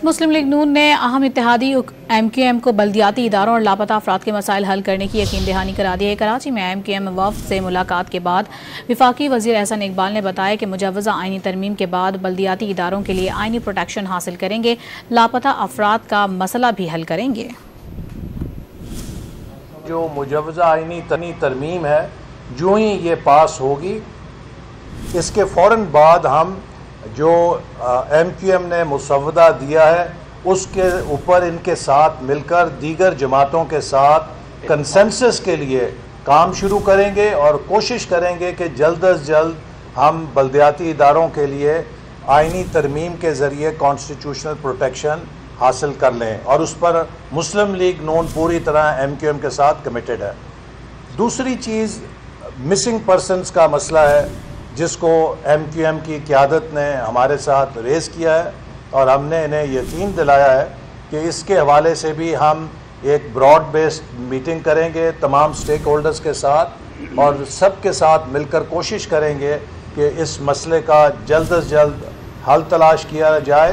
مسلم league نون نے اہم اتحادی ایم کیو ایم کو بلدیاتی اداروں اور لاپتہ افراد کے مسائل حل کرنے کی یقین دہانی کرا دی ہے۔ کراچی میں ایم کیو ایم وفد سے ملاقات کے بعد وفاقی وزیر احسن اقبال نے بتایا کہ مجوزہ آئینی ترمیم کے بعد بلدیاتی اداروں کے لیے آئینی پروٹیکشن حاصل کریں گے، لاپتہ افراد کا مسئلہ بھی حل کریں گے۔ جو مجوزہ آئینی ترمیم ہے، جو ہی یہ پاس ہوگی، اس کے فوراً بعد ہم جو ایم کیو ایم نے مسودہ دیا ہے اس کے اوپر ان کے ساتھ مل کر دیگر جماعتوں کے ساتھ کنسنسس کے لیے کام شروع کریں گے اور کوشش کریں گے کہ جلد از جلد ہم بلدیاتی اداروں کے لیے آئینی ترمیم کے ذریعے کانسٹیٹیوشنل پروٹیکشن حاصل کر لیں، اور اس پر مسلم لیگ نون پوری طرح ایم کیو ایم کے ساتھ کمیٹڈ ہے۔ دوسری چیز مسنگ پرسنز کا مسئلہ ہے، جس کو ایم کیو ایم کی قیادت نے ہمارے ساتھ ریز کیا ہے، اور ہم نے انہیں یقین دلایا ہے کہ اس کے حوالے سے بھی ہم ایک براڈ بیسڈ میٹنگ کریں گے تمام سٹیک ہولڈرز کے ساتھ، اور سب کے ساتھ مل کر کوشش کریں گے کہ اس مسئلے کا جلد از جلد حل تلاش کیا جائے۔